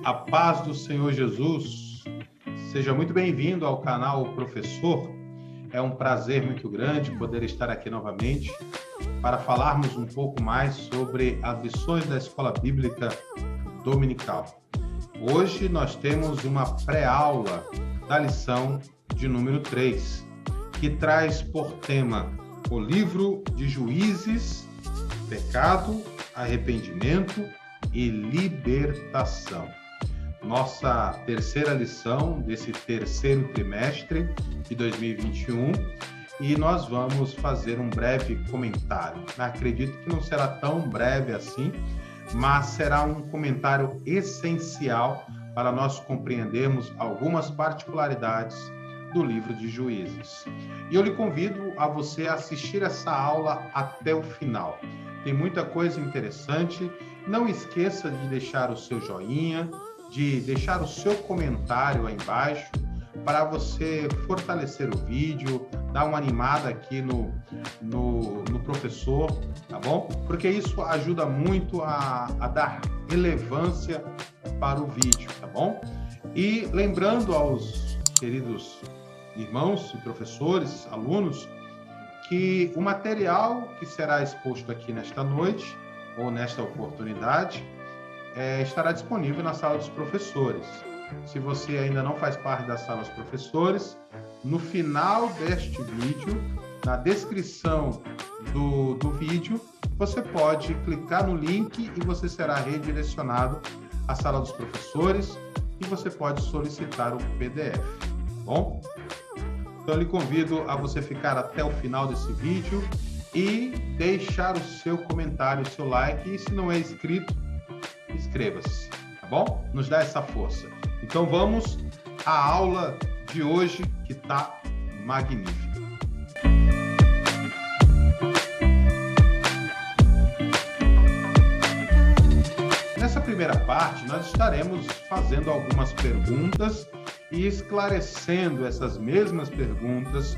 A paz do Senhor Jesus. Seja muito bem-vindo ao canal Professor. É um prazer muito grande poder estar aqui novamente para falarmos um pouco mais sobre as lições da Escola Bíblica Dominical. Hoje nós temos uma pré-aula da lição de número 3, que traz por tema o livro de Juízes, pecado, arrependimento e libertação. Nossa terceira lição desse terceiro trimestre de 2021 e nós vamos fazer um breve comentário. Acredito que não será tão breve assim, mas será um comentário essencial para nós compreendermos algumas particularidades do livro de Juízes. E eu lhe convido a você assistir essa aula até o final. Tem muita coisa interessante. Não esqueça de deixar o seu joinha, de deixar o seu comentário aí embaixo para você fortalecer o vídeo, dar uma animada aqui no professor, tá bom? Porque isso ajuda muito a dar relevância para o vídeo, tá bom? E lembrando aos queridos irmãos e professores, alunos, que o material que será exposto aqui nesta noite, ou nesta oportunidade, estará disponível na sala dos professores. Se você ainda não faz parte da sala dos professores, no final deste vídeo, na descrição do vídeo, você pode clicar no link e você será redirecionado à sala dos professores e você pode solicitar o PDF, tá bom? Então, eu lhe convido a você ficar até o final desse vídeo e deixar o seu comentário, o seu like. E se não é inscrito, inscreva-se, tá bom? Nos dá essa força. Então, vamos à aula de hoje, que está magnífica. Nessa primeira parte, nós estaremos fazendo algumas perguntas e esclarecendo essas mesmas perguntas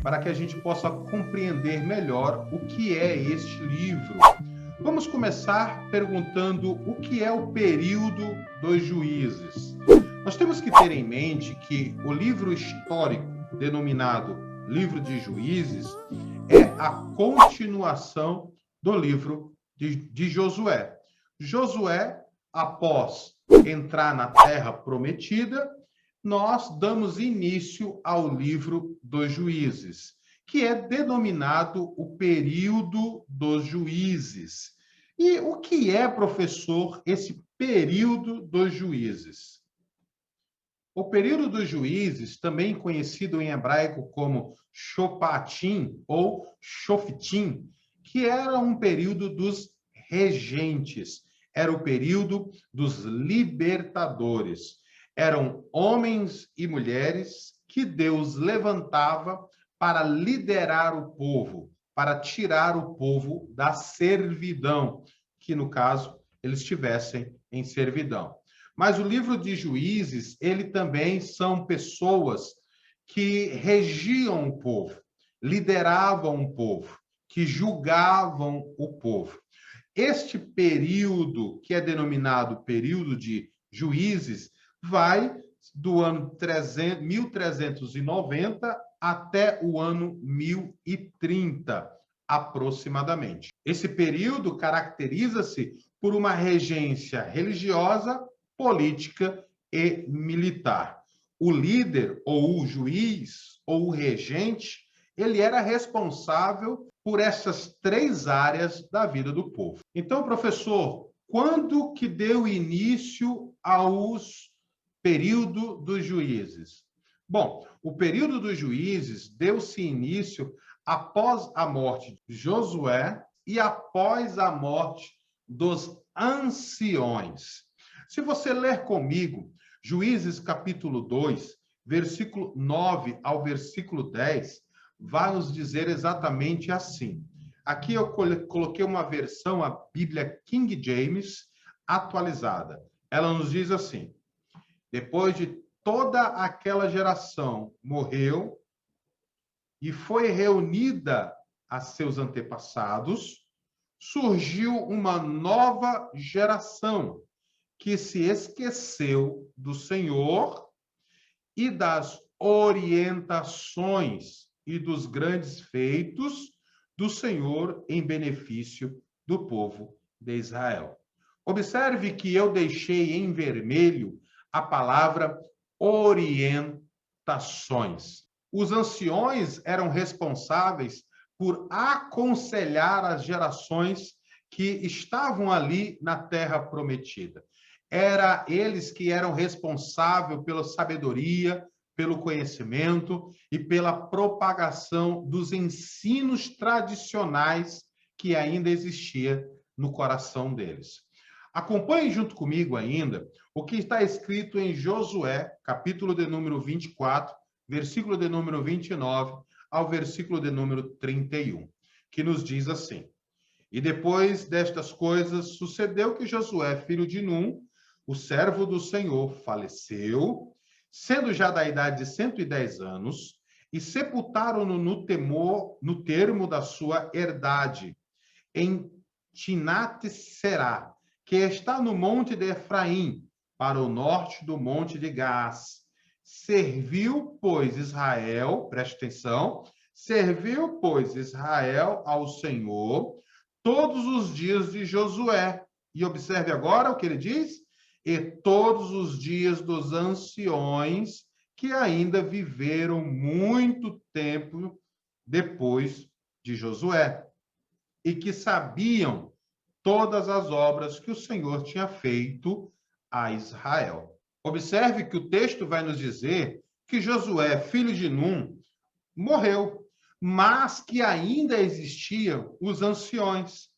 para que a gente possa compreender melhor o que é este livro. Vamos começar perguntando o que é o período dos juízes. Nós temos que ter em mente que o livro histórico, denominado Livro de Juízes, é a continuação do livro de Josué. Josué, após entrar na Terra Prometida, nós damos início ao livro dos Juízes, que é denominado o período dos juízes. E o que é, professor, esse período dos juízes? O período dos juízes, também conhecido em hebraico como Shopatim ou Shoftim, que era um período dos regentes, era o período dos libertadores. Eram homens e mulheres que Deus levantava para liderar o povo, para tirar o povo da servidão, que no caso eles estivessem em servidão. Mas o livro de Juízes, ele também são pessoas que regiam o povo, lideravam o povo, que julgavam o povo. Este período, que é denominado período de Juízes, vai do ano 1390 até o ano 1030, aproximadamente. Esse período caracteriza-se por uma regência religiosa, política e militar. O líder, ou o juiz, ou o regente, ele era responsável por essas três áreas da vida do povo. Então, professor, quando que deu início aos período dos juízes? Bom, o período dos juízes deu-se início após a morte de Josué e após a morte dos anciões. Se você ler comigo, Juízes capítulo 2, versículo 9 ao versículo 10, vai nos dizer exatamente assim. Aqui eu coloquei uma versão, a Bíblia King James, atualizada. Ela nos diz assim: depois de toda aquela geração morreu e foi reunida a seus antepassados, surgiu uma nova geração que se esqueceu do Senhor e das orientações e dos grandes feitos do Senhor em benefício do povo de Israel. Observe que eu deixei em vermelho a palavra orientações. Os anciões eram responsáveis por aconselhar as gerações que estavam ali na terra prometida. Era eles que eram responsáveis pela sabedoria, pelo conhecimento e pela propagação dos ensinos tradicionais que ainda existia no coração deles. Acompanhe junto comigo ainda o que está escrito em Josué, capítulo de número 24, versículo de número 29 ao versículo de número 31, que nos diz assim: E depois destas coisas, sucedeu que Josué, filho de Num, o servo do Senhor, faleceu, sendo já da idade de 110 anos, e sepultaram-no no termo da sua herdade, em Timnat-Será, que está no monte de Efraim, para o norte do monte de Gás. Serviu, pois, Israel, preste atenção, serviu, pois, Israel ao Senhor todos os dias de Josué. E observe agora o que ele diz: e todos os dias dos anciões que ainda viveram muito tempo depois de Josué, e que sabiam todas as obras que o Senhor tinha feito a Israel. Observe que o texto vai nos dizer que Josué, filho de Num, morreu, mas que ainda existiam os anciões.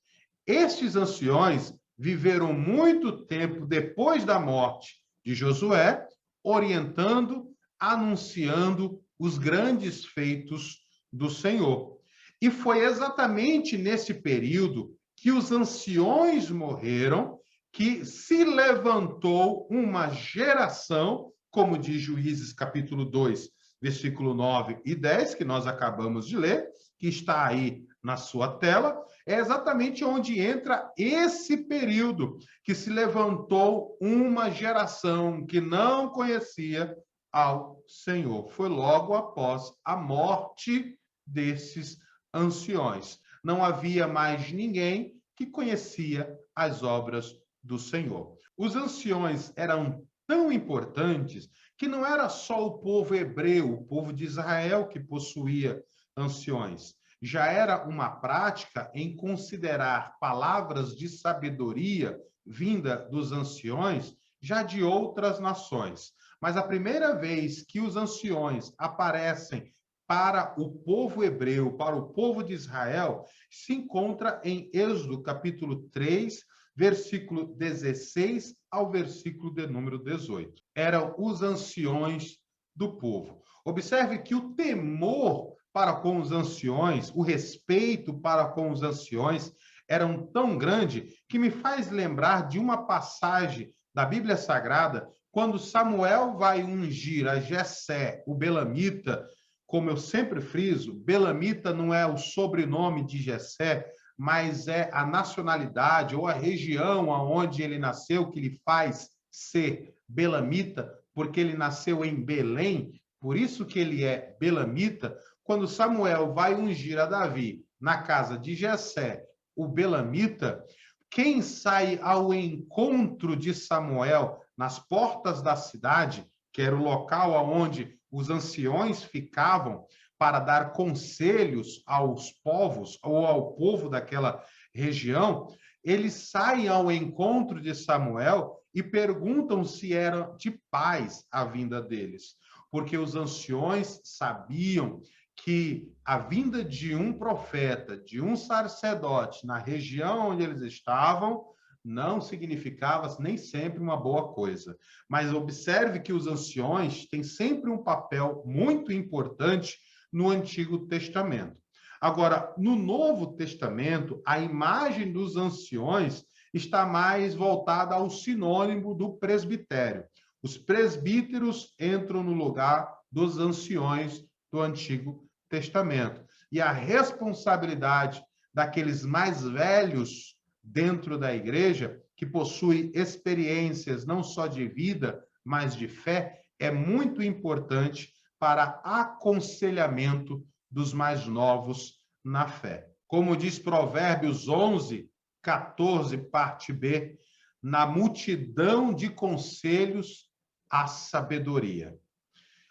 Estes anciões viveram muito tempo depois da morte de Josué, orientando, anunciando os grandes feitos do Senhor. E foi exatamente nesse período que os anciões morreram, que se levantou uma geração, como diz Juízes capítulo 2, versículo 9 e 10, que nós acabamos de ler, que está aí na sua tela, é exatamente onde entra esse período, que se levantou uma geração que não conhecia ao Senhor. Foi logo após a morte desses anciões. Não havia mais ninguém que conhecia as obras do Senhor. Os anciões eram tão importantes que não era só o povo hebreu, o povo de Israel que possuía anciões. Já era uma prática em considerar palavras de sabedoria vinda dos anciões já de outras nações. Mas a primeira vez que os anciões aparecem para o povo hebreu, para o povo de Israel, se encontra em Êxodo, capítulo 3, versículo 16 ao versículo de número 18. Eram os anciões do povo. Observe que o temor para com os anciões, o respeito para com os anciões eram tão grande que me faz lembrar de uma passagem da Bíblia Sagrada, quando Samuel vai ungir a Jessé, o belamita. Como eu sempre friso, belamita não é o sobrenome de Jessé, mas é a nacionalidade ou a região aonde ele nasceu que lhe faz ser belamita, porque ele nasceu em Belém, por isso que ele é belamita. Quando Samuel vai ungir a Davi na casa de Jessé, o belamita, quem sai ao encontro de Samuel nas portas da cidade, que era o local aonde os anciões ficavam para dar conselhos aos povos ou ao povo daquela região, eles saem ao encontro de Samuel e perguntam se era de paz a vinda deles, porque os anciões sabiam que a vinda de um profeta, de um sacerdote na região onde eles estavam, não significava nem sempre uma boa coisa. Mas observe que os anciões têm sempre um papel muito importante no Antigo Testamento. Agora, no Novo Testamento, a imagem dos anciões está mais voltada ao sinônimo do presbitério. Os presbíteros entram no lugar dos anciões do Antigo Testamento. E a responsabilidade daqueles mais velhos dentro da igreja que possui experiências não só de vida, mas de fé, é muito importante para aconselhamento dos mais novos na fé. Como diz Provérbios 11, 14, parte B, na multidão de conselhos, a sabedoria.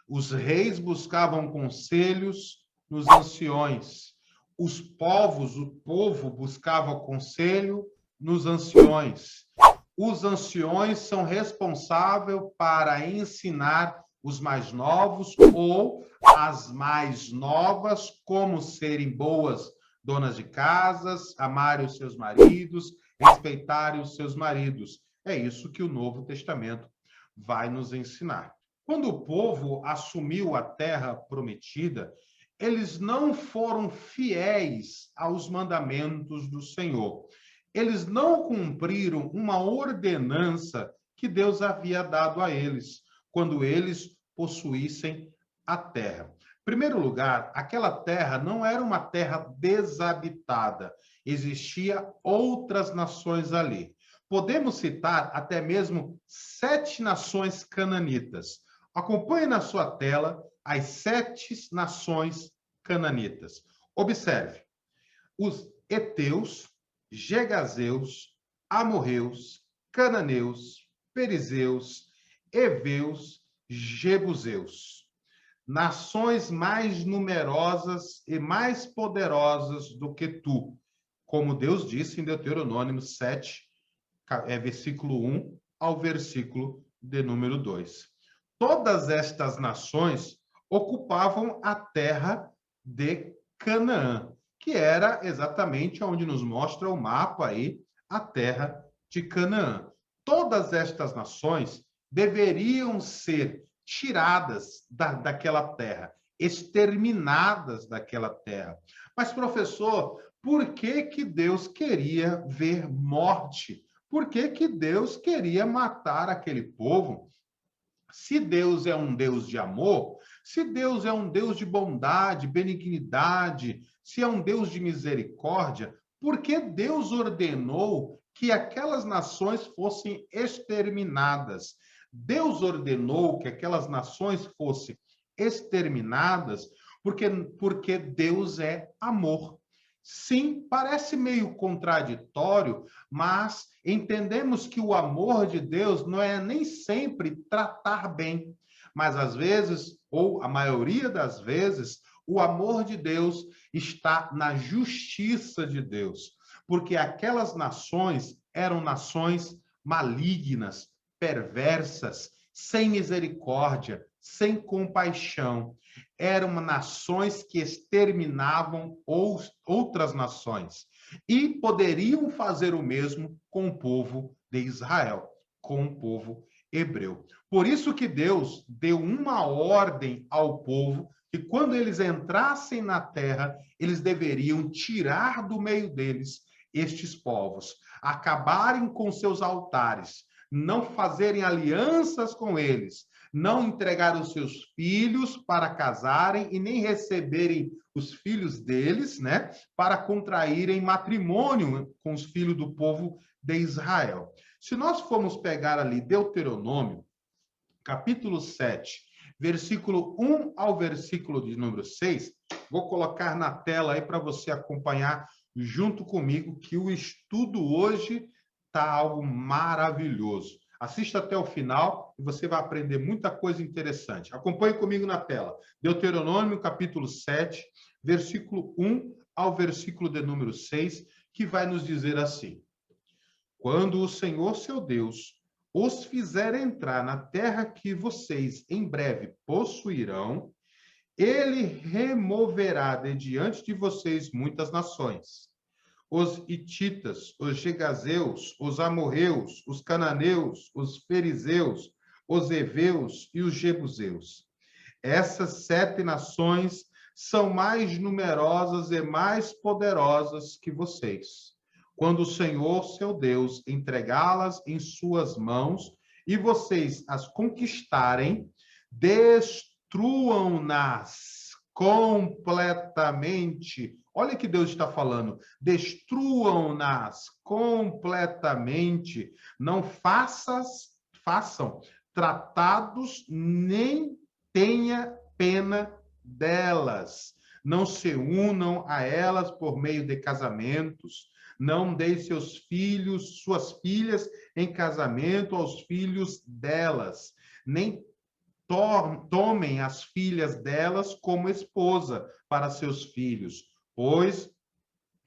Os reis buscavam conselhos nos anciões. O povo buscava conselho nos anciões. Os anciões são responsáveis para ensinar os mais novos ou as mais novas como serem boas donas de casas, amarem os seus maridos, respeitarem os seus maridos. É isso que o Novo Testamento vai nos ensinar. Quando o povo assumiu a terra prometida, eles não foram fiéis aos mandamentos do Senhor. Eles não cumpriram uma ordenança que Deus havia dado a eles, quando eles possuíssem a terra. Em primeiro lugar, aquela terra não era uma terra desabitada. Existia outras nações ali. Podemos citar até mesmo 7 nações cananitas. Acompanhe na sua tela as 7 nações cananitas. Observe: os heteus, Gegazeus, amorreus, cananeus, perizeus, heveus, jebuseus. Nações mais numerosas e mais poderosas do que tu, como Deus disse em Deuteronômio 7, versículo 1 ao versículo de número 2. Todas estas nações ocupavam a terra de Canaã, que era exatamente onde nos mostra o mapa aí, a terra de Canaã. Todas estas nações deveriam ser tiradas daquela terra, exterminadas daquela terra. Mas, professor, por que que Deus queria ver morte? Por que que Deus queria matar aquele povo? Se Deus é um Deus de amor, se Deus é um Deus de bondade, benignidade, se é um Deus de misericórdia, por que Deus ordenou que aquelas nações fossem exterminadas? Deus ordenou que aquelas nações fossem exterminadas porque Deus é amor. Sim, parece meio contraditório, mas entendemos que o amor de Deus não é nem sempre tratar bem, mas às vezes, ou a maioria das vezes, o amor de Deus está na justiça de Deus, porque aquelas nações eram nações malignas, perversas, sem misericórdia, sem compaixão. Eram nações que exterminavam outras nações e poderiam fazer o mesmo com o povo de Israel, com o povo hebreu. Por isso que Deus deu uma ordem ao povo que quando eles entrassem na terra, eles deveriam tirar do meio deles estes povos, acabarem com seus altares, não fazerem alianças com eles, não entregar os seus filhos para casarem e nem receberem os filhos deles, né, para contraírem matrimônio com os filhos do povo de Israel. Se nós formos pegar ali Deuteronômio, capítulo 7, versículo 1 ao versículo de número 6, vou colocar na tela aí para você acompanhar junto comigo, que o estudo hoje está algo maravilhoso. Assista até o final e você vai aprender muita coisa interessante. Acompanhe comigo na tela. Deuteronômio, capítulo 7, versículo 1 ao versículo de número 6, que vai nos dizer assim: quando o Senhor, seu Deus, os fizer entrar na terra que vocês em breve possuirão, ele removerá de diante de vocês muitas nações. Os hititas, os gegazeus, os amorreus, os cananeus, os perizeus, os heveus e os jebuseus. Essas 7 nações são mais numerosas e mais poderosas que vocês. Quando o Senhor, seu Deus, entregá-las em suas mãos e vocês as conquistarem, destruam-nas completamente Olha que Deus está falando, destruam-nas completamente, não façam tratados, nem tenha pena delas. Não se unam a elas por meio de casamentos, não deem seus filhos, suas filhas em casamento aos filhos delas, nem tomem as filhas delas como esposa para seus filhos, pois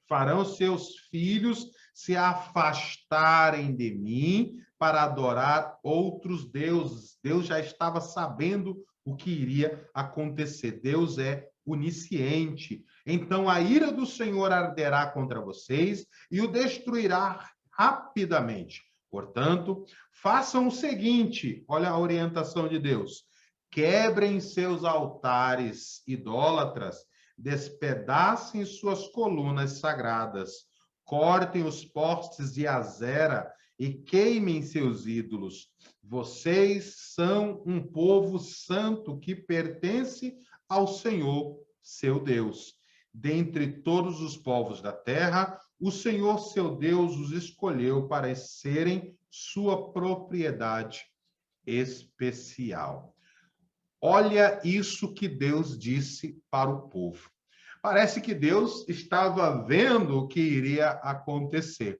farão seus filhos se afastarem de mim para adorar outros deuses. Deus já estava sabendo o que iria acontecer. Deus é onisciente. Então a ira do Senhor arderá contra vocês e o destruirá rapidamente. Portanto, façam o seguinte, olha a orientação de Deus: quebrem seus altares idólatras, despedacem suas colunas sagradas, cortem os postes de Azera e queimem seus ídolos. Vocês são um povo santo que pertence ao Senhor, seu Deus. Dentre todos os povos da terra, o Senhor, seu Deus, os escolheu para serem sua propriedade especial. Olha isso que Deus disse para o povo. Parece que Deus estava vendo o que iria acontecer.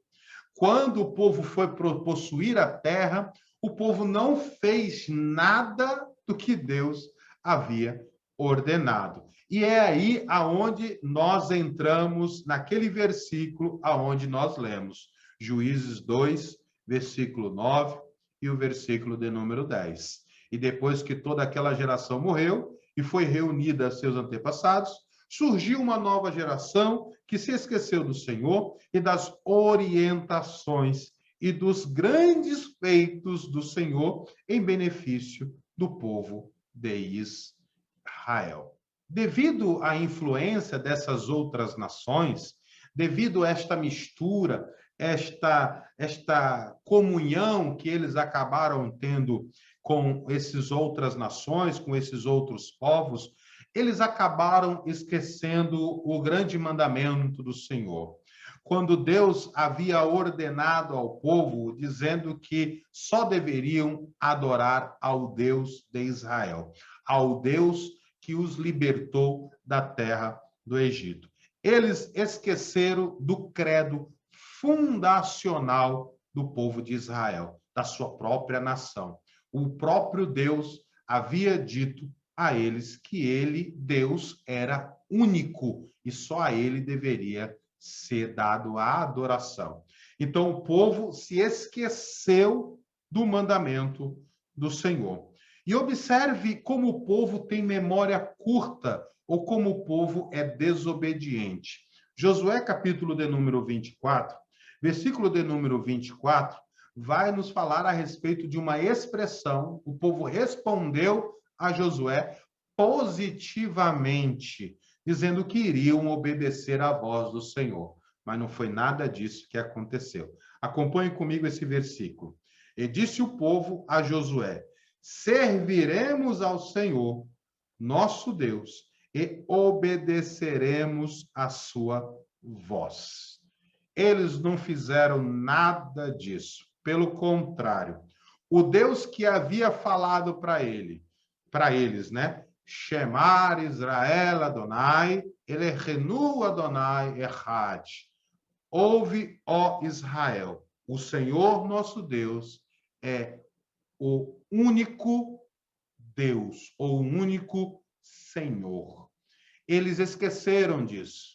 Quando o povo foi possuir a terra, o povo não fez nada do que Deus havia ordenado. E é aí aonde nós entramos naquele versículo aonde nós lemos, Juízes 2, versículo 9 e o versículo de número 10. E depois que toda aquela geração morreu e foi reunida a seus antepassados, surgiu uma nova geração que se esqueceu do Senhor e das orientações e dos grandes feitos do Senhor em benefício do povo de Israel. Devido à influência dessas outras nações, devido a esta mistura, esta comunhão que eles acabaram tendo com essas outras nações, com esses outros povos, eles acabaram esquecendo o grande mandamento do Senhor. Quando Deus havia ordenado ao povo, dizendo que só deveriam adorar ao Deus de Israel, ao Deus que os libertou da terra do Egito. Eles esqueceram do credo fundacional do povo de Israel, da sua própria nação. O próprio Deus havia dito a eles que ele, Deus, era único e só a ele deveria ser dado a adoração. Então o povo se esqueceu do mandamento do Senhor. E observe como o povo tem memória curta ou como o povo é desobediente. Josué, capítulo de número 24, versículo de número 24, vai nos falar a respeito de uma expressão. O povo respondeu a Josué positivamente, dizendo que iriam obedecer à voz do Senhor. Mas não foi nada disso que aconteceu. Acompanhe comigo esse versículo. E disse o povo a Josué: serviremos ao Senhor, nosso Deus, e obedeceremos a sua voz. Eles não fizeram nada disso. Pelo contrário, o Deus que havia falado para eles, né? Shemar Israel Adonai, Elohenu Adonai Echad. Ouve, ó Israel, o Senhor nosso Deus é o único Deus, ou o único Senhor. Eles esqueceram disso.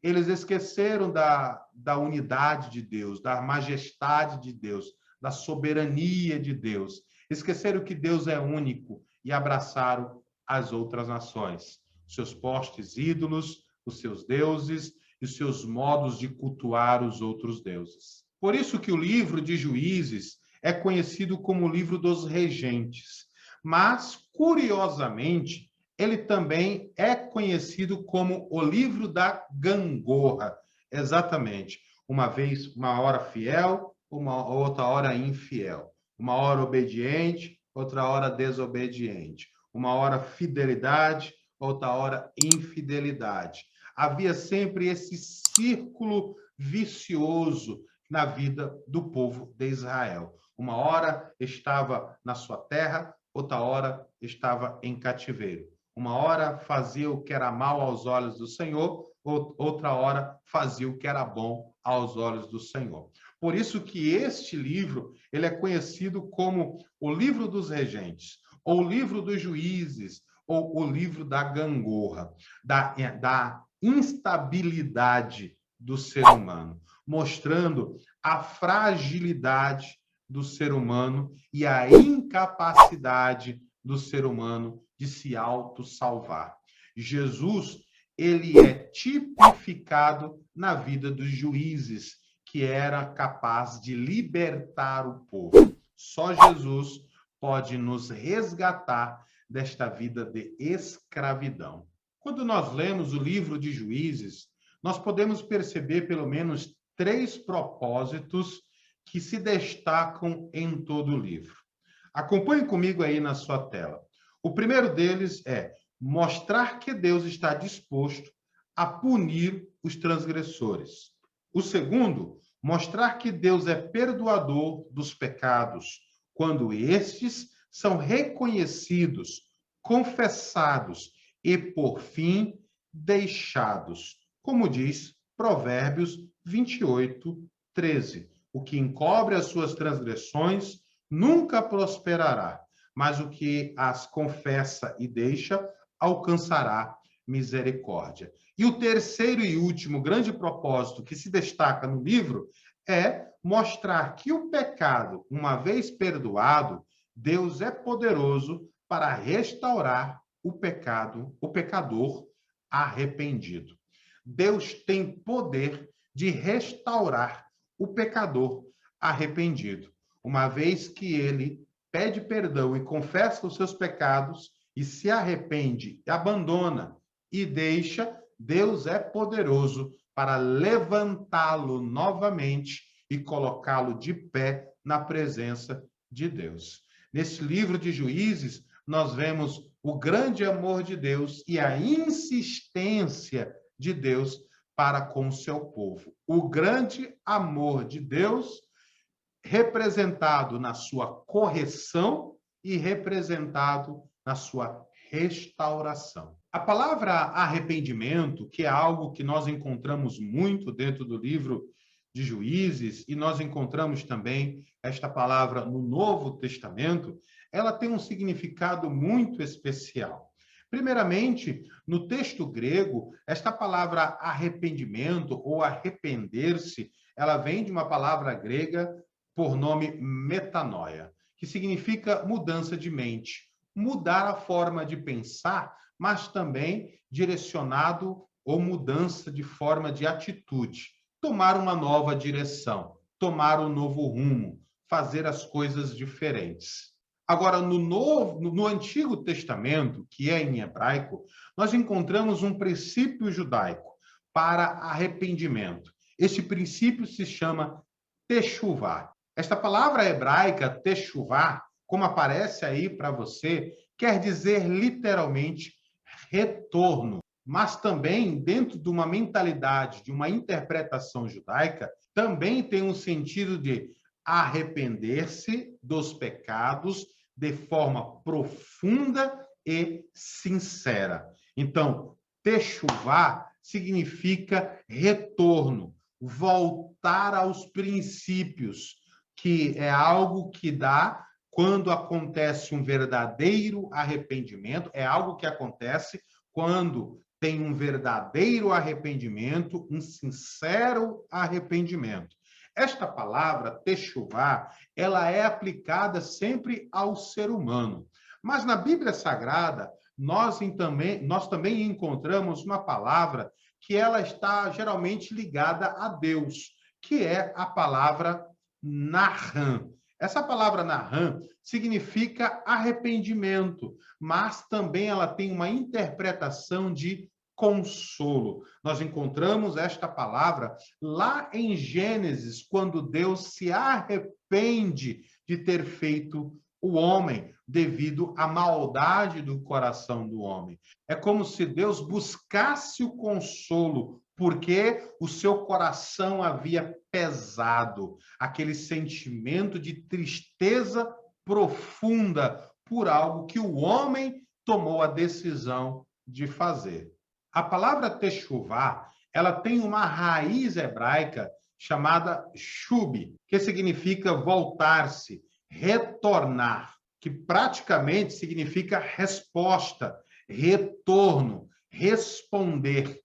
Eles esqueceram da unidade de Deus, da majestade de Deus, da soberania de Deus. Esqueceram que Deus é único e abraçaram as outras nações, seus postes ídolos, os seus deuses e os seus modos de cultuar os outros deuses. Por isso que o livro de Juízes é conhecido como o livro dos regentes. Mas, curiosamente, ele também é conhecido como o livro da gangorra. Exatamente. Uma vez, uma hora fiel, uma outra hora infiel. Uma hora obediente, outra hora desobediente. Uma hora fidelidade, outra hora infidelidade. Havia sempre esse círculo vicioso na vida do povo de Israel. Uma hora estava na sua terra, outra hora estava em cativeiro. Uma hora fazia o que era mal aos olhos do Senhor, outra hora fazia o que era bom aos olhos do Senhor. Por isso que este livro, ele é conhecido como o livro dos regentes, ou o livro dos juízes, ou o livro da gangorra, da instabilidade do ser humano, mostrando a fragilidade do ser humano e a incapacidade do ser humano de se autossalvar. Jesus, ele é tipificado na vida dos juízes, que era capaz de libertar o povo. Só Jesus pode nos resgatar desta vida de escravidão. Quando nós lemos o livro de Juízes, nós podemos perceber pelo menos 3 propósitos que se destacam em todo o livro. Acompanhe comigo aí na sua tela. O primeiro deles é mostrar que Deus está disposto a punir os transgressores. O segundo, mostrar que Deus é perdoador dos pecados, quando estes são reconhecidos, confessados e, por fim, deixados. Como diz Provérbios 28, 13. O que encobre as suas transgressões nunca prosperará, mas o que as confessa e deixa alcançará misericórdia. E o terceiro e último grande propósito que se destaca no livro é mostrar que o pecado, uma vez perdoado, Deus é poderoso para restaurar o pecador arrependido. Deus tem poder de restaurar o pecador arrependido, uma vez que ele pede perdão e confessa os seus pecados e se arrepende, abandona e deixa, Deus é poderoso para levantá-lo novamente e colocá-lo de pé na presença de Deus. Nesse livro de Juízes, nós vemos o grande amor de Deus e a insistência de Deus para com o seu povo. O grande amor de Deus representado na sua correção e representado na sua restauração. A palavra arrependimento, que é algo que nós encontramos muito dentro do livro de Juízes, e nós encontramos também esta palavra no Novo Testamento, ela tem um significado muito especial. Primeiramente, no texto grego, esta palavra arrependimento ou arrepender-se, ela vem de uma palavra grega por nome metanoia, que significa mudança de mente, mudar a forma de pensar, mas também direcionado ou mudança de forma de atitude, tomar uma nova direção, tomar um novo rumo, fazer as coisas diferentes. Agora, no Antigo Testamento, que é em hebraico, nós encontramos um princípio judaico para arrependimento. Esse princípio se chama techuvá. Esta palavra hebraica, techuvá, como aparece aí para você, quer dizer literalmente retorno, mas também dentro de uma mentalidade, de uma interpretação judaica, também tem um sentido de arrepender-se dos pecados de forma profunda e sincera. Então, techuvá significa retorno, voltar aos princípios, que é algo que dá quando acontece um verdadeiro arrependimento, é algo que acontece quando tem um verdadeiro arrependimento, um sincero arrependimento. Esta palavra, techuvá, ela é aplicada sempre ao ser humano. Mas na Bíblia Sagrada, nós também encontramos uma palavra que ela está geralmente ligada a Deus, que é a palavra Naham. Essa palavra Naham significa arrependimento, mas também ela tem uma interpretação de consolo. Nós encontramos esta palavra lá em Gênesis, quando Deus se arrepende de ter feito o homem, devido à maldade do coração do homem. É como se Deus buscasse o consolo, porque o seu coração havia pesado, aquele sentimento de tristeza profunda por algo que o homem tomou a decisão de fazer. A palavra techuvá, ela tem uma raiz hebraica chamada shub, que significa voltar-se, retornar, que praticamente significa resposta, retorno, responder.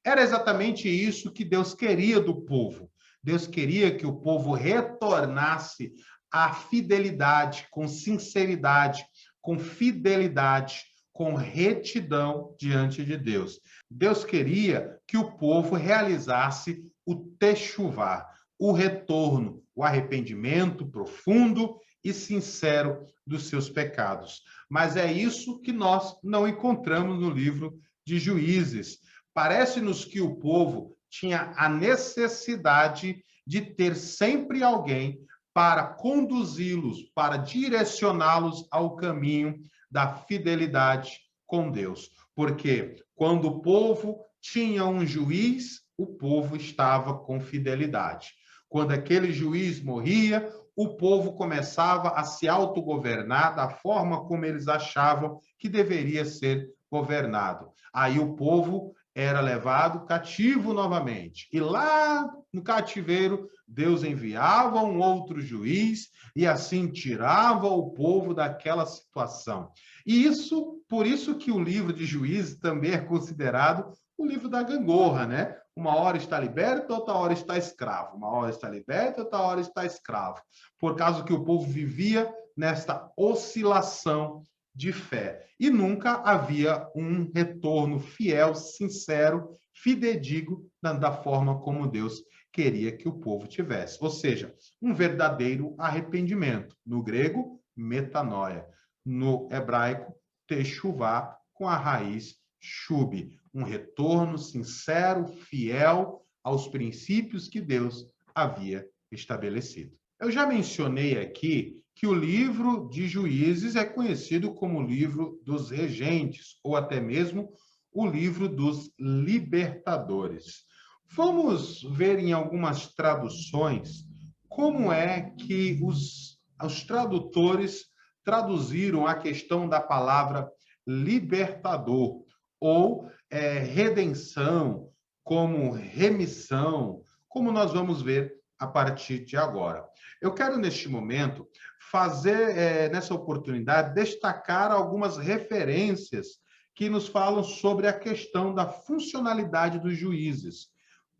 Era exatamente isso que Deus queria do povo. Deus queria que o povo retornasse à fidelidade, com sinceridade, com fidelidade, com retidão diante de Deus. Deus queria que o povo realizasse o techuvá, o retorno, o arrependimento profundo e sincero dos seus pecados. Mas é isso que nós não encontramos no livro de Juízes. Parece-nos que o povo tinha a necessidade de ter sempre alguém para conduzi-los, para direcioná-los ao caminho da fidelidade com Deus. Porque quando o povo tinha um juiz, o povo estava com fidelidade. Quando aquele juiz morria, o povo começava a se autogovernar da forma como eles achavam que deveria ser governado. Aí o povo era levado cativo novamente. E lá no cativeiro, Deus enviava um outro juiz e assim tirava o povo daquela situação. E isso, por isso que o livro de Juízes também é considerado o livro da gangorra, né? Uma hora está liberto, outra hora está escravo. Uma hora está liberto, outra hora está escravo. Por causa que o povo vivia nesta oscilação de fé. E nunca havia um retorno fiel, sincero, fidedigno da forma como Deus queria que o povo tivesse. Ou seja, um verdadeiro arrependimento. No grego, metanoia. No hebraico, techuvá, com a raiz shub. Um retorno sincero, fiel aos princípios que Deus havia estabelecido. Eu já mencionei aqui que o livro de Juízes é conhecido como o livro dos regentes, ou até mesmo o livro dos libertadores. Vamos ver em algumas traduções como é que os tradutores traduziram a questão da palavra libertador, ou redenção, como remissão, como nós vamos ver a partir de agora. Eu quero, neste momento, fazer, nessa oportunidade, destacar algumas referências que nos falam sobre a questão da funcionalidade dos juízes.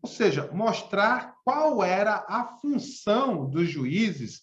Ou seja, mostrar qual era a função dos juízes,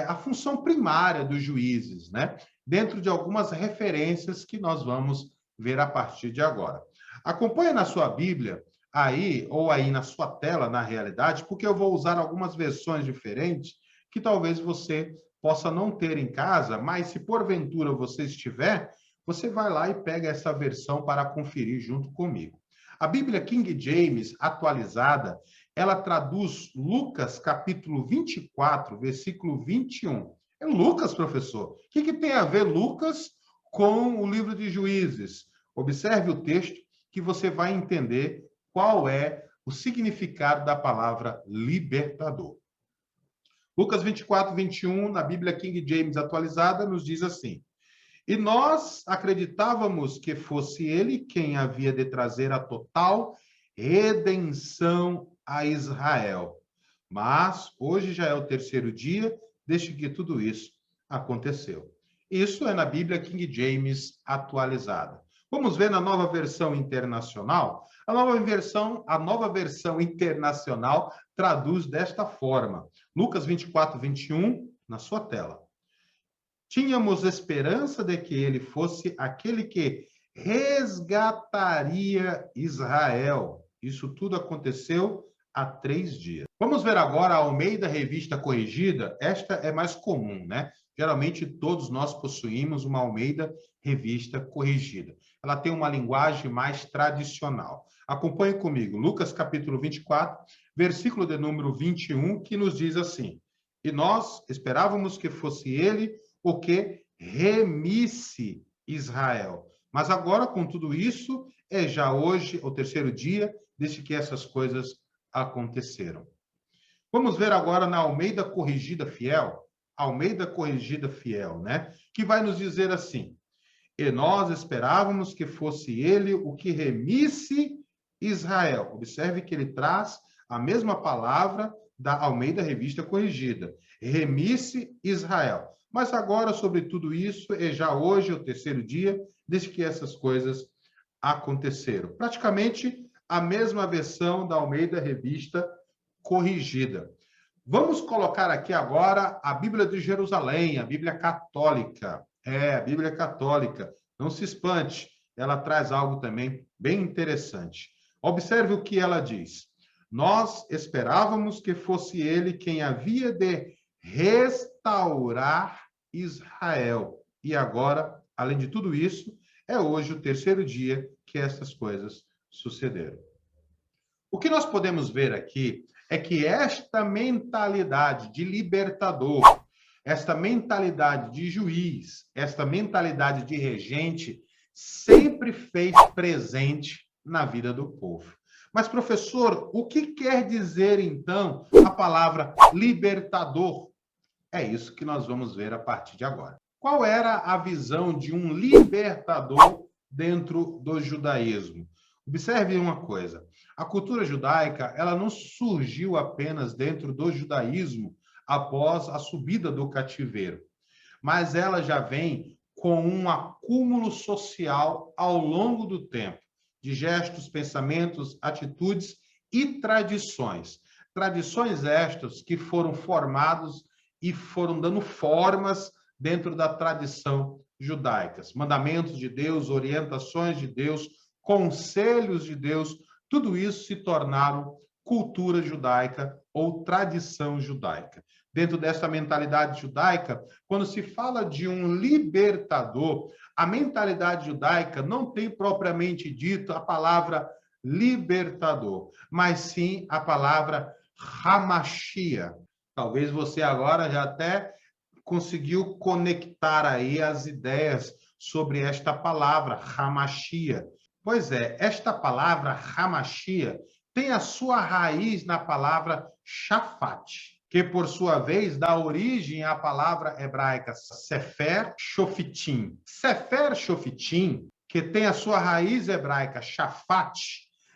a função primária dos juízes, né? Dentro de algumas referências que nós vamos ver a partir de agora. Acompanhe na sua Bíblia, aí, ou aí na sua tela, na realidade, porque eu vou usar algumas versões diferentes que talvez você possa não ter em casa, mas se porventura você estiver, você vai lá e pega essa versão para conferir junto comigo. A Bíblia King James atualizada, ela traduz Lucas capítulo 24, versículo 21. É Lucas, professor. O que tem a ver Lucas com o livro de Juízes? Observe o texto que você vai entender qual é o significado da palavra libertador. Lucas 24, 21, na Bíblia King James atualizada, nos diz assim: e nós acreditávamos que fosse ele quem havia de trazer a total redenção a Israel. Mas hoje já é o terceiro dia desde que tudo isso aconteceu. Isso é na Bíblia King James atualizada. Vamos ver na nova versão internacional? A nova versão internacional traduz desta forma. Lucas 24, 21, na sua tela. Tínhamos esperança de que ele fosse aquele que resgataria Israel. Isso tudo aconteceu há 3 dias. Vamos ver agora a Almeida Revista Corrigida. Esta é mais comum, né? Geralmente todos nós possuímos uma Almeida Revista Corrigida. Ela tem uma linguagem mais tradicional. Acompanhe comigo, Lucas capítulo 24, versículo de número 21, que nos diz assim: e nós esperávamos que fosse ele o que remisse Israel. Mas agora, com tudo isso, é já hoje o terceiro dia desde que essas coisas aconteceram. Vamos ver agora na Almeida Corrigida Fiel, né? Que vai nos dizer assim: e nós esperávamos que fosse ele o que remisse Israel. Observe que ele traz a mesma palavra da Almeida Revista Corrigida, remisse Israel. Mas agora, sobre tudo isso, é já hoje o terceiro dia desde que essas coisas aconteceram. Praticamente a mesma versão da Almeida Revista Corrigida. Vamos colocar aqui agora a Bíblia de Jerusalém, a Bíblia Católica. A Bíblia Católica. Não se espante, ela traz algo também bem interessante. Observe o que ela diz. Nós esperávamos que fosse ele quem havia de restaurar Israel. E agora, além de tudo isso, é hoje o terceiro dia que essas coisas sucederam. O que nós podemos ver aqui é que esta mentalidade de libertador, esta mentalidade de juiz, esta mentalidade de regente, sempre fez presente na vida do povo. Mas, professor, o que quer dizer, então, a palavra libertador? É isso que nós vamos ver a partir de agora. Qual era a visão de um libertador dentro do judaísmo? Observe uma coisa. A cultura judaica, ela não surgiu apenas dentro do judaísmo após a subida do cativeiro, mas ela já vem com um acúmulo social ao longo do tempo, de gestos, pensamentos, atitudes e tradições. Tradições estas que foram formadas e foram dando formas dentro da tradição judaica. Mandamentos de Deus, orientações de Deus, conselhos de Deus, tudo isso se tornaram cultura judaica ou tradição judaica. Dentro dessa mentalidade judaica, quando se fala de um libertador, a mentalidade judaica não tem propriamente dito a palavra libertador, mas sim a palavra Hamashia. Talvez você agora já até conseguiu conectar aí as ideias sobre esta palavra, Hamashia. Pois é, esta palavra Hamashia tem a sua raiz na palavra Shafat, que por sua vez dá origem à palavra hebraica Sefer Shofitim. Sefer Shofitim, que tem a sua raiz hebraica Shafat,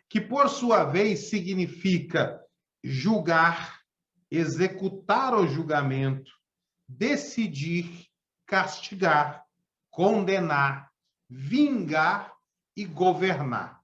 que por sua vez significa julgar, executar o julgamento, decidir, castigar, condenar, vingar e governar.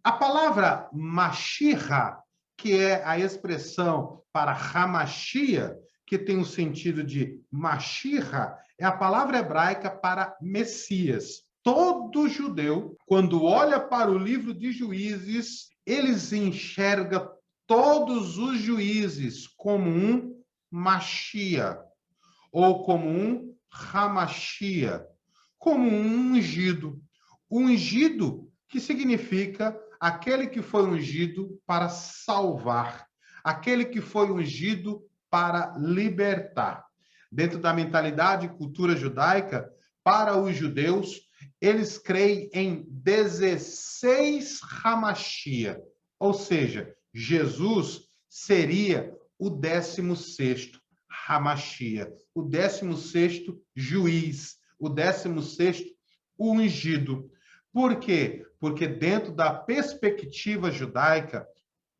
A palavra Mashiach, que é a expressão para Hamashia, que tem o sentido de Mashiach, é a palavra hebraica para Messias. Todo judeu, quando olha para o livro de Juízes, eles enxergam todos os juízes como um Mashiach, ou como um Hamashia, como um ungido. Ungido, que significa aquele que foi ungido para salvar, aquele que foi ungido para libertar. Dentro da mentalidade e cultura judaica, para os judeus, eles creem em 16 Hamashia, ou seja, Jesus seria o 16º Hamashia, o 16º juiz, o 16º ungido. Por quê? Porque dentro da perspectiva judaica,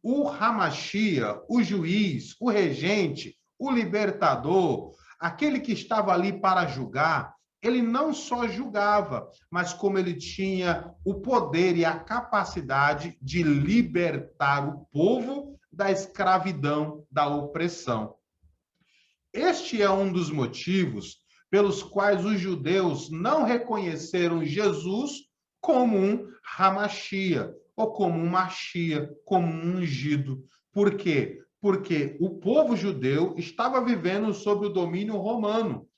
o Hamashia, o juiz, o regente, o libertador, aquele que estava ali para julgar, ele não só julgava, mas como ele tinha o poder e a capacidade de libertar o povo da escravidão, da opressão. Este é um dos motivos pelos quais os judeus não reconheceram Jesus como um Hamashia, ou como um Machia, como um ungido. Por quê? Porque o povo judeu estava vivendo sob o domínio romano,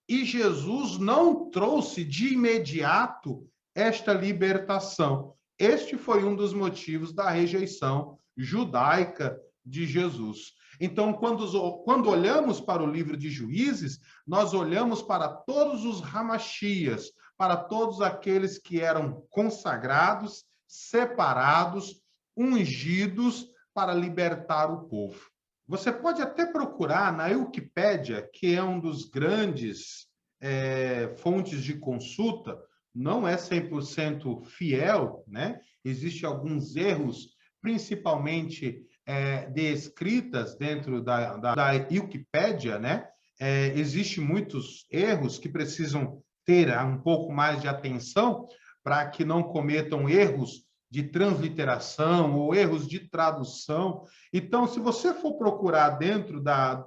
e Jesus não trouxe de imediato esta libertação. Este foi um dos motivos da rejeição judaica de Jesus. Então, quando olhamos para o livro de Juízes, nós olhamos para todos os Ramachias, para todos aqueles que eram consagrados, separados, ungidos para libertar o povo. Você pode até procurar na Wikipédia, que é um dos grandes fontes de consulta, não é 100% fiel, né? Existem alguns erros, principalmente de escritas dentro da Wikipédia, né? Existem muitos erros que precisam ter um pouco mais de atenção para que não cometam erros de transliteração ou erros de tradução. Então, se você for procurar dentro da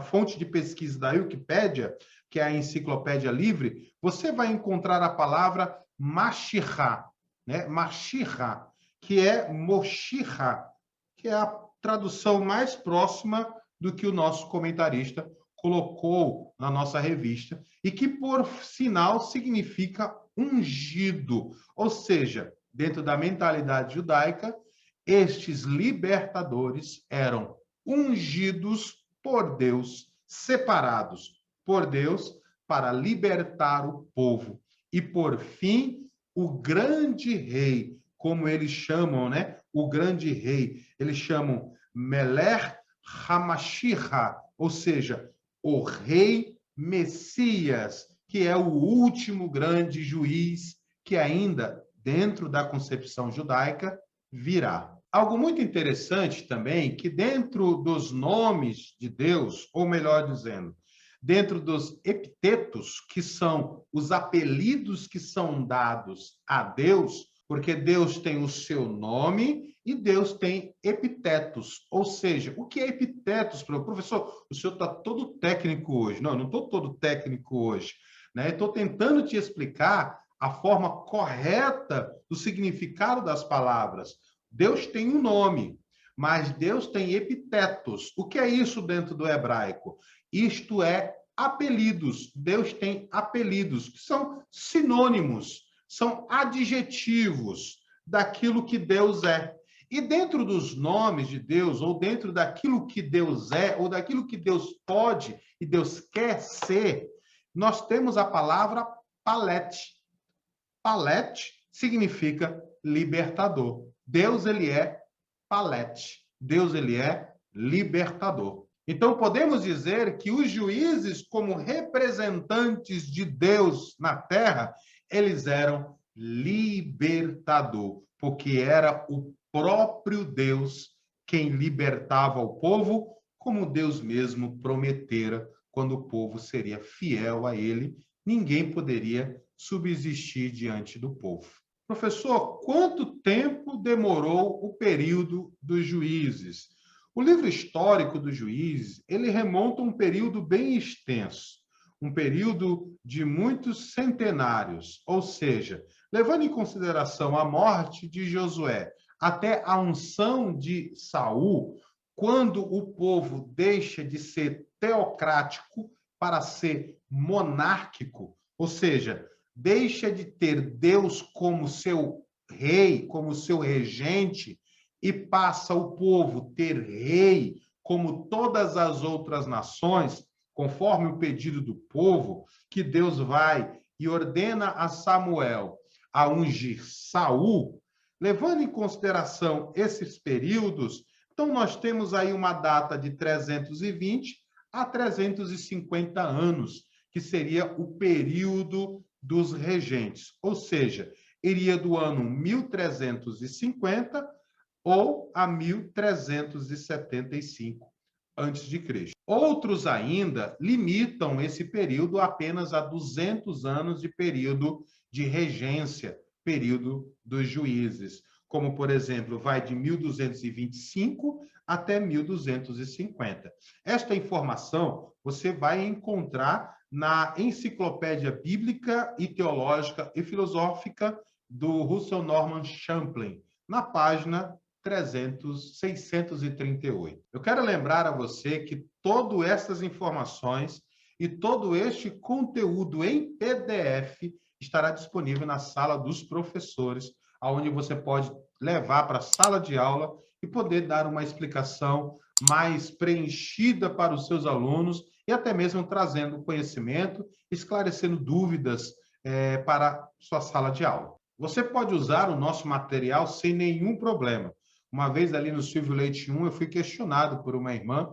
fonte de pesquisa da Wikipédia, que é a enciclopédia livre, você vai encontrar a palavra Mashirá, né? Mashirá, que é Moshirá, que é a tradução mais próxima do que o nosso comentarista colocou na nossa revista, e que, por sinal, significa ungido. Ou seja, dentro da mentalidade judaica, estes libertadores eram ungidos por Deus, separados por Deus para libertar o povo. E, por fim, o grande rei, como eles chamam, né? O grande rei, eles chamam Melech HaMashiach, ou seja, o rei Messias, que é o último grande juiz que ainda, dentro da concepção judaica, virá. Algo muito interessante também, que dentro dos nomes de Deus, ou melhor dizendo, dentro dos epitetos, que são os apelidos que são dados a Deus, porque Deus tem o seu nome e Deus tem epitetos. Ou seja, o que é epitetos? Professor, o senhor está todo técnico hoje. Não, eu não estou todo técnico hoje, né? Estou tentando te explicar a forma correta do significado das palavras. Deus tem um nome, mas Deus tem epitetos. O que é isso dentro do hebraico? Isto é apelidos. Deus tem apelidos, que são sinônimos, são adjetivos daquilo que Deus é. E dentro dos nomes de Deus, ou dentro daquilo que Deus é, ou daquilo que Deus pode e Deus quer ser, nós temos a palavra palete. Palete significa libertador. Deus, ele é palete. Deus, ele é libertador. Então, podemos dizer que os juízes, como representantes de Deus na terra, eles eram libertador, porque era o próprio Deus quem libertava o povo, como Deus mesmo prometera quando o povo seria fiel a ele, ninguém poderia subsistir diante do povo. Professor, quanto tempo demorou o período dos juízes? O livro histórico dos juízes, ele remonta a um período bem extenso, um período de muitos centenários, ou seja, levando em consideração a morte de Josué até a unção de Saul, quando o povo deixa de ser teocrático para ser monárquico, ou seja, deixa de ter Deus como seu rei, como seu regente, e passa o povo ter rei, como todas as outras nações, conforme o pedido do povo, que Deus vai e ordena a Samuel a ungir Saul, levando em consideração esses períodos, então nós temos aí uma data de 320 a 350 anos, que seria o período dos regentes, ou seja, iria do ano 1350 ou a 1375 a.C. Outros ainda limitam esse período apenas a 200 anos de período de regência, período dos juízes, como, por exemplo, vai de 1225 até 1250. Esta informação você vai encontrar na Enciclopédia Bíblica e Teológica e Filosófica do Russell Norman Champlin, na página 638. Eu quero lembrar a você que todas essas informações e todo este conteúdo em PDF estará disponível na sala dos professores, onde você pode levar para a sala de aula e poder dar uma explicação mais preenchida para os seus alunos e até mesmo trazendo conhecimento, esclarecendo dúvidas para sua sala de aula. Você pode usar o nosso material sem nenhum problema. Uma vez ali no Silvio Leite 1, eu fui questionado por uma irmã,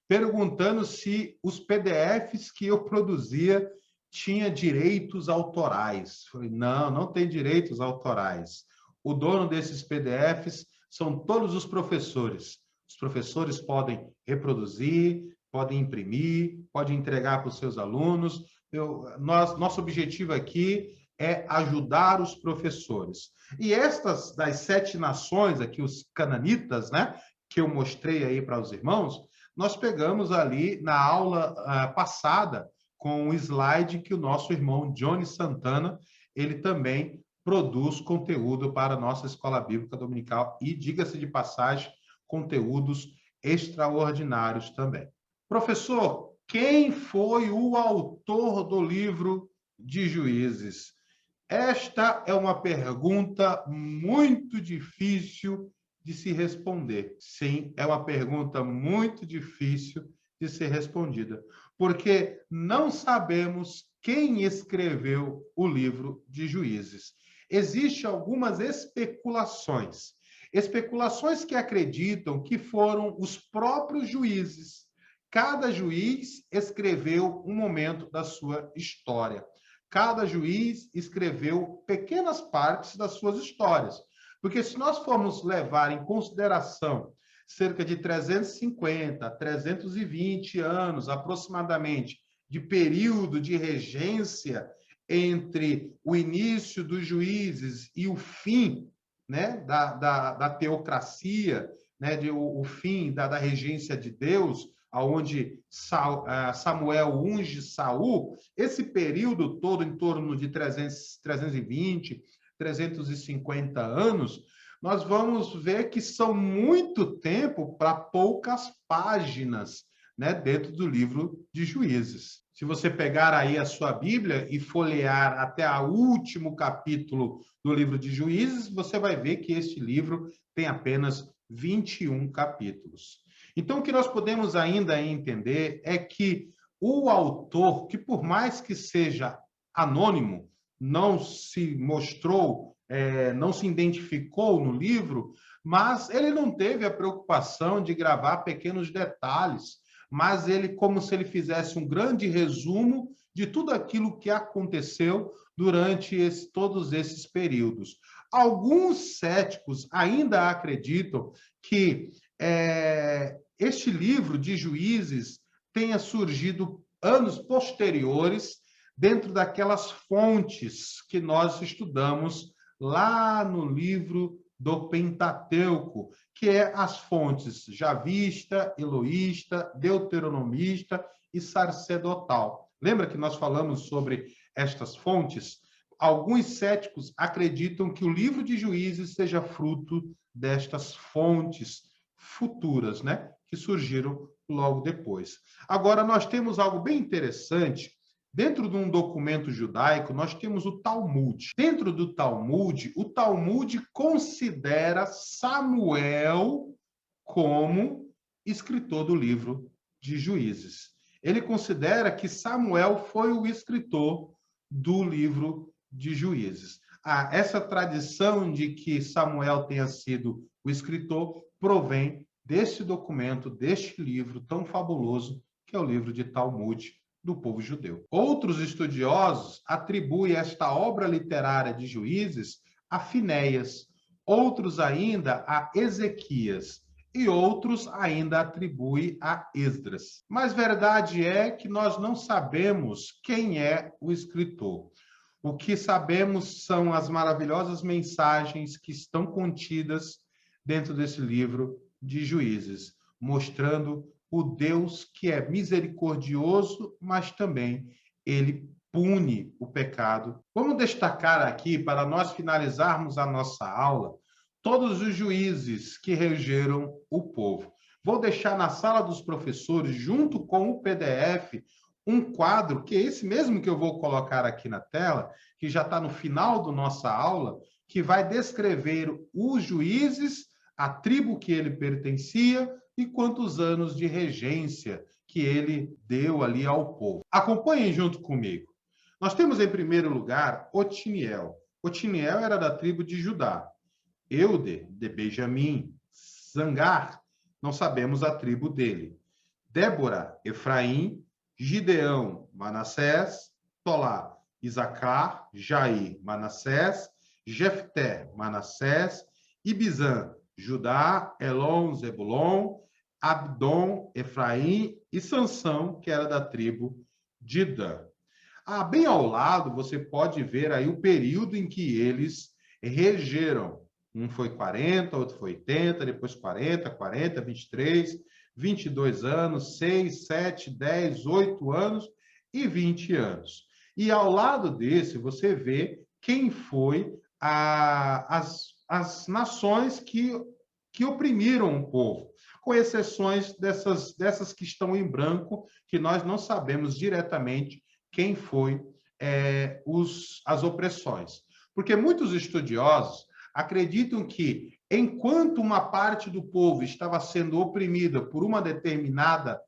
perguntando se os PDFs que eu produzia tinha direitos autorais. Falei, não, não tem direitos autorais. O dono desses PDFs são todos os professores. Os professores podem reproduzir, podem imprimir, podem entregar para os seus alunos. Nosso objetivo aqui é ajudar os professores. E estas das 7 nações, aqui os cananitas, né, que eu mostrei aí para os irmãos, nós pegamos ali na aula passada com o slide que o nosso irmão Johnny Santana, ele também produz conteúdo para a nossa Escola Bíblica Dominical e, diga-se de passagem, conteúdos extraordinários também. Professor, quem foi o autor do livro de Juízes? Esta é uma pergunta muito difícil de se responder. Sim, é uma pergunta muito difícil de ser respondida, porque não sabemos quem escreveu o livro de Juízes. Existem algumas especulações que acreditam que foram os próprios juízes. Cada juiz escreveu um momento da sua história. Cada juiz escreveu pequenas partes das suas histórias. Porque se nós formos levar em consideração cerca de 350, 320 anos aproximadamente de período de regência entre o início dos juízes e o fim, né, da teocracia, né, o fim da regência de Deus, onde Samuel unge Saul, esse período todo em torno de 320, 350 anos, nós vamos ver que são muito tempo para poucas páginas, né, dentro do livro de Juízes. Se você pegar aí a sua Bíblia e folhear até o último capítulo do livro de Juízes, você vai ver que este livro tem apenas 21 capítulos. Então, o que nós podemos ainda entender é que o autor, que por mais que seja anônimo, não se mostrou, não se identificou no livro, mas ele não teve a preocupação de gravar pequenos detalhes, mas ele, como se ele fizesse um grande resumo de tudo aquilo que aconteceu durante todos esses períodos. Alguns céticos ainda acreditam que este livro de Juízes tenha surgido anos posteriores dentro daquelas fontes que nós estudamos lá no livro do Pentateuco, que é as fontes javista, eloísta, deuteronomista e sacerdotal. Lembra que nós falamos sobre estas fontes? Alguns céticos acreditam que o livro de Juízes seja fruto destas fontes futuras, né, que surgiram logo depois. Agora, nós temos algo bem interessante. Dentro de um documento judaico, nós temos o Talmud. Dentro do Talmud, o Talmud considera Samuel como escritor do livro de Juízes. Ele considera que Samuel foi o escritor do livro de Juízes. Essa tradição de que Samuel tenha sido o escritor provém deste documento, deste livro tão fabuloso, que é o livro de Talmud do povo judeu. Outros estudiosos atribuem esta obra literária de Juízes a Finéias, outros ainda a Ezequias e outros ainda atribuem a Esdras. Mas verdade é que nós não sabemos quem é o escritor. O que sabemos são as maravilhosas mensagens que estão contidas dentro desse livro de Juízes, mostrando o Deus que é misericordioso, mas também ele pune o pecado. Vamos destacar aqui, para nós finalizarmos a nossa aula, todos os juízes que regeram o povo. Vou deixar na sala dos professores, junto com o PDF, um quadro, que é esse mesmo que eu vou colocar aqui na tela, que já está no final da nossa aula, que vai descrever os juízes, a tribo que ele pertencia, e quantos anos de regência que ele deu ali ao povo. Acompanhem junto comigo. Nós temos em primeiro lugar Otiniel. Otiniel era da tribo de Judá. Eude, de Benjamim. Zangar, não sabemos a tribo dele. Débora, Efraim. Gideão, Manassés. Tolá, Isacar. Jair, Manassés. Jefté, Manassés. Ibizã, Judá. Elon, Zebulon. Abdom, Efraim. E Sansão, que era da tribo de Dan. Bem ao lado, você pode ver aí o período em que eles regeram. Um foi 40, outro foi 80, depois 40, 40, 23, 22 anos, 6, 7, 10, 8 anos e 20 anos. E ao lado desse, você vê quem foi as nações que oprimiram o povo, com exceções dessas que estão em branco, que nós não sabemos diretamente quem foi as opressões. Porque muitos estudiosos acreditam que, enquanto uma parte do povo estava sendo oprimida por uma determinada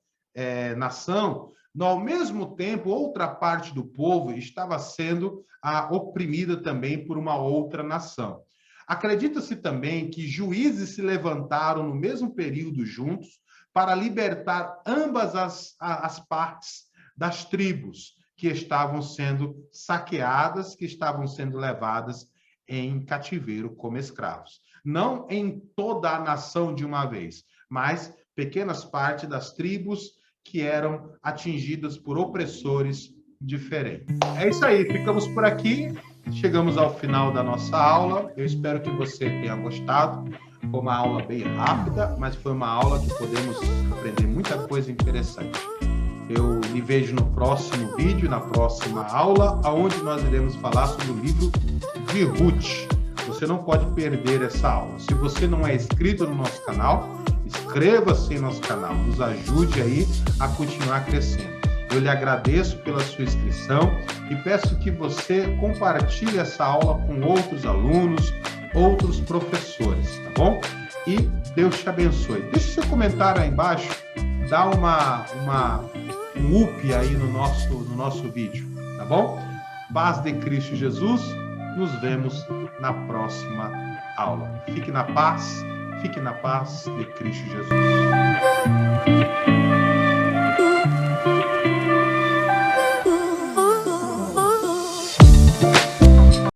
nação, ao mesmo tempo, outra parte do povo estava sendo oprimida também por uma outra nação. Acredita-se também que juízes se levantaram no mesmo período juntos para libertar ambas as partes das tribos que estavam sendo saqueadas, que estavam sendo levadas em cativeiro como escravos. Não em toda a nação de uma vez, mas pequenas partes das tribos que eram atingidas por opressores diferentes. É isso aí, ficamos por aqui, chegamos ao final da nossa aula. Eu espero que você tenha gostado. Foi uma aula bem rápida, mas foi uma aula que podemos aprender muita coisa interessante. Eu me vejo no próximo vídeo, na próxima aula, onde nós iremos falar sobre o livro de Ruth. Você não pode perder essa aula. Se você não é inscrito no nosso canal, inscreva-se em nosso canal. Nos ajude aí a continuar crescendo. Eu lhe agradeço pela sua inscrição e peço que você compartilhe essa aula com outros alunos, outros professores, tá bom? E Deus te abençoe. Deixe seu comentário aí embaixo, dá um up aí no nosso vídeo, tá bom? Paz de Cristo Jesus, nos vemos na próxima aula. Fique na paz de Cristo Jesus.